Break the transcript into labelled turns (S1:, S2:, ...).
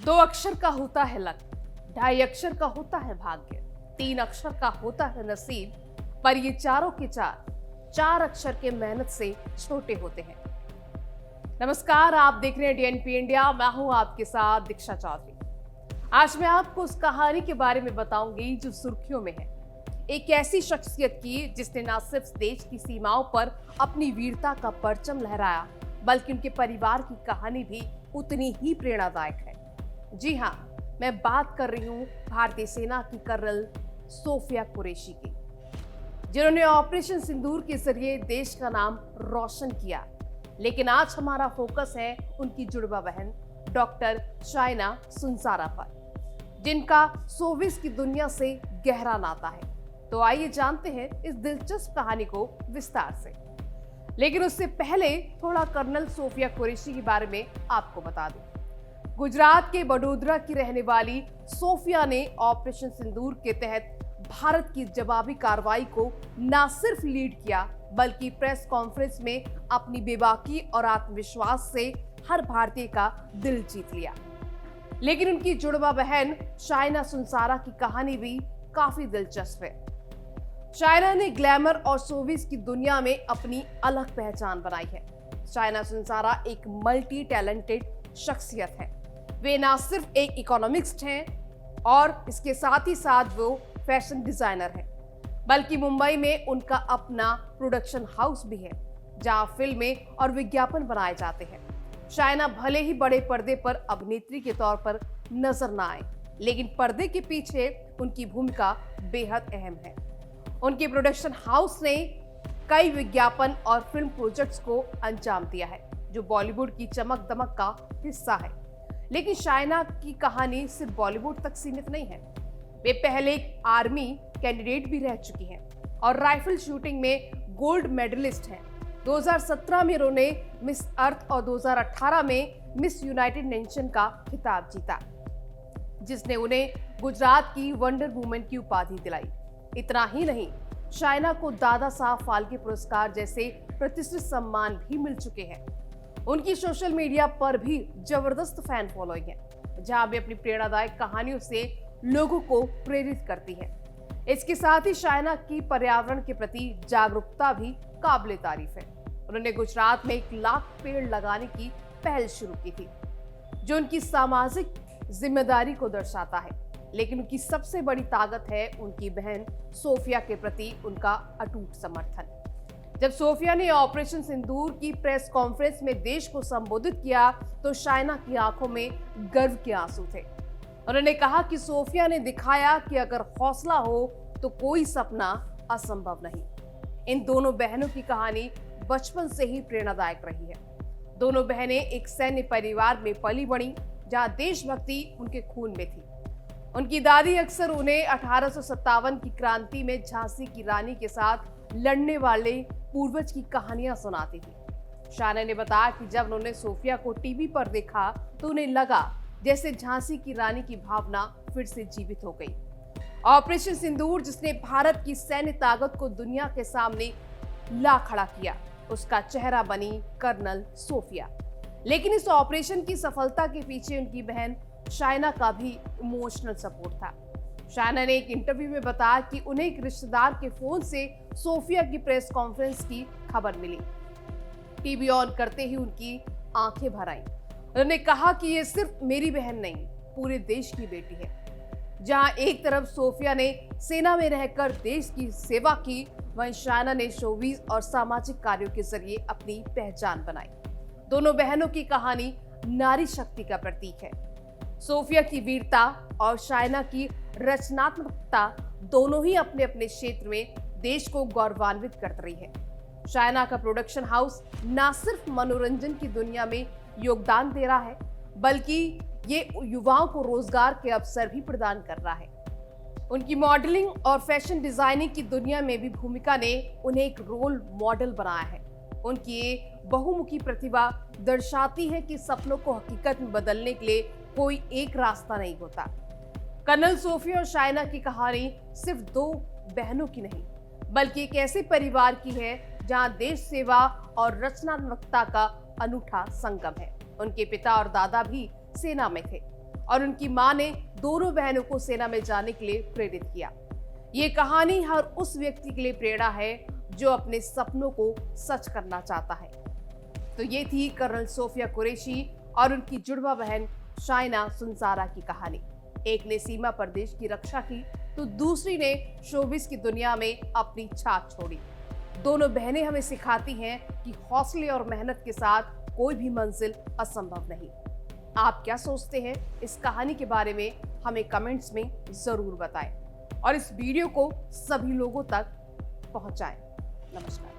S1: दो अक्षर का होता है लक, ढाई अक्षर का होता है भाग्य, तीन अक्षर का होता है नसीब, पर ये चारों के चार अक्षर के मेहनत से छोटे होते हैं। नमस्कार, आप देख रहे हैं डीएनपी इंडिया। मैं हूं आपके साथ दीक्षा चौधरी। आज मैं आपको उस कहानी के बारे में बताऊंगी जो सुर्खियों में है। एक ऐसी शख्सियत की जिसने न सिर्फ देश की सीमाओं पर अपनी वीरता का परचम लहराया, बल्कि उनके परिवार की कहानी भी उतनी ही प्रेरणादायक है। जी हाँ, मैं बात कर रही हूँ भारतीय सेना की कर्नल सोफिया कुरैशी की, जिन्होंने ऑपरेशन सिंदूर के जरिए देश का नाम रोशन किया। लेकिन आज हमारा फोकस है उनकी जुड़वा बहन डॉक्टर शाइना सुनसारा पर, जिनका शोबिस की दुनिया से गहरा नाता है। तो आइए जानते हैं इस दिलचस्प कहानी को विस्तार से। लेकिन उससे पहले थोड़ा कर्नल सोफिया कुरैशी के बारे में आपको बता दूं। गुजरात के बड़ोदरा की रहने वाली सोफिया ने ऑपरेशन सिंदूर के तहत भारत की जवाबी कार्रवाई को न सिर्फ लीड किया, बल्कि प्रेस कॉन्फ्रेंस में अपनी बेबाकी और आत्मविश्वास से हर भारतीय का दिल जीत लिया। लेकिन उनकी जुड़वा बहन शाइना सुनसारा की कहानी भी काफी दिलचस्प है। शाइना ने ग्लैमर और शोबिस की दुनिया में अपनी अलग पहचान बनाई है। शाइना सुनसारा एक मल्टी टैलेंटेड शख्सियत है। वे ना सिर्फ एक इकोनॉमिस्ट हैं और इसके साथ ही साथ वो फैशन डिजाइनर हैं, बल्कि मुंबई में उनका अपना प्रोडक्शन हाउस भी है, जहां फिल्में और विज्ञापन बनाए जाते हैं। शाइना भले ही बड़े पर्दे पर अभिनेत्री के तौर पर नजर ना आए, लेकिन पर्दे के पीछे उनकी भूमिका बेहद अहम है। उनके प्रोडक्शन हाउस ने कई विज्ञापन और फिल्म प्रोजेक्ट्स को अंजाम दिया है, जो बॉलीवुड की चमक दमक का हिस्सा है। लेकिन शाइना की कहानी सिर्फ बॉलीवुड तक सीमित नहीं है। वे पहले एक आर्मी कैंडिडेट भी रह चुकी हैं और राइफल शूटिंग में गोल्ड मेडलिस्ट हैं। 2017 में उन्होंने मिस अर्थ और 2018 में मिस यूनाइटेड नेशन का खिताब जीता, जिसने उन्हें गुजरात की वंडर वुमन की उपाधि दिलाई। इतना ही नहीं, शाइना को दादा साहब फाल्के पुरस्कार जैसे प्रतिष्ठित सम्मान भी मिल चुके हैं। उनकी सोशल मीडिया पर भी जबरदस्त फैन फॉलोइंग है, जहां वे अपनी प्रेरणादायक कहानियों से लोगों को प्रेरित करती है। इसके साथ ही शाइना की पर्यावरण के प्रति जागरूकता भी काबिले तारीफ है। उन्होंने गुजरात में 1 लाख पेड़ लगाने की पहल शुरू की थी, जो उनकी सामाजिक जिम्मेदारी को दर्शाता है। लेकिन उनकी सबसे बड़ी ताकत है उनकी बहन सोफिया के प्रति उनका अटूट समर्थन। जब सोफिया ने ऑपरेशन सिंदूर की प्रेस कॉन्फ्रेंस में देश को संबोधित किया, तो शाइना की आंखों में गर्व के आंसू थे। उन्होंने कहा कि सोफिया ने दिखाया कि अगर हौसला हो तो कोई सपना असंभव नहीं। इन दोनों बहनों की कहानी बचपन से ही प्रेरणादायक रही है। दोनों बहनें एक सैन्य परिवार में पली बढ़ी, जहां देशभक्ति उनके खून में थी। उनकी दादी अक्सर उन्हें 1857 की क्रांति में झांसी की रानी के साथ लड़ने वाले पूर्वज की कहानियां सुनाती थी। शाइना ने बताया कि जब उन्होंने सोफिया को टीवी पर देखा, तो उन्हें लगा जैसे झांसी की रानी की भावना फिर से जीवित हो गई। ऑपरेशन सिंदूर, जिसने भारत की सैन्य ताकत को दुनिया के सामने ला खड़ा किया, उसका चेहरा बनी कर्नल सोफिया। लेकिन इस ऑपरेशन की सफलता के पीछे उनकी बहन शाइना का भी इमोशनल सपोर्ट था। शाइना ने एक इंटरव्यू में बताया कि उन्हें एक रिश्तेदार के फोन से सोफिया की प्रेस कॉन्फ्रेंस की खबर मिली। टीवी ऑन करते ही उनकी आंखें भर आईं। उन्होंने कहा कि ये सिर्फ मेरी बहन नहीं, पूरे देश की बेटी है। जहां एक तरफ सोफिया ने सेना में रहकर देश की सेवा की, वहीं शाइना ने शोबिस और सामाजिक कार्यों के जरिए अपनी पहचान बनाई। दोनों बहनों की कहानी नारी शक्ति का प्रतीक है। सोफिया की वीरता और शाइना की रचनात्मकता दोनों ही अपने अपने क्षेत्र में देश को गौरवान्वित कर रही है। शाइना का प्रोडक्शन हाउस न सिर्फ मनोरंजन की दुनिया में योगदान दे रहा है, बल्कि ये युवाओं को रोजगार के अवसर भी प्रदान कर रहा है। उनकी मॉडलिंग और फैशन डिजाइनिंग की दुनिया में भी भूमिका ने उन्हें एक रोल मॉडल बनाया है। उनकी ये बहुमुखी प्रतिभा दर्शाती है कि सपनों को हकीकत में बदलने के लिए कोई एक रास्ता नहीं होता। कर्नल सोफिया और शाइना की कहानी सिर्फ 2 बहनों की नहीं, बल्कि एक ऐसे परिवार की है जहां देश सेवा और रचनात्मकता का अनूठा संगम है। उनके पिता और दादा भी सेना में थे और उनकी मां ने दोनों बहनों को सेना में जाने के लिए प्रेरित किया। ये कहानी हर उस व्यक्ति के लिए प्रेरणा है जो अपने सपनों को सच करना चाहता है। तो ये थी कर्नल सोफिया कुरैशी और उनकी जुड़वा बहन शाइना सुनसारा की कहानी। एक ने सीमा पर देश की रक्षा की तो दूसरी ने शोबिस की दुनिया में अपनी छाप छोड़ी। दोनों बहनें हमें सिखाती हैं कि हौसले और मेहनत के साथ कोई भी मंजिल असंभव नहीं। आप क्या सोचते हैं इस कहानी के बारे में, हमें कमेंट्स में जरूर बताएं और इस वीडियो को सभी लोगों तक पहुंचाएं। नमस्कार।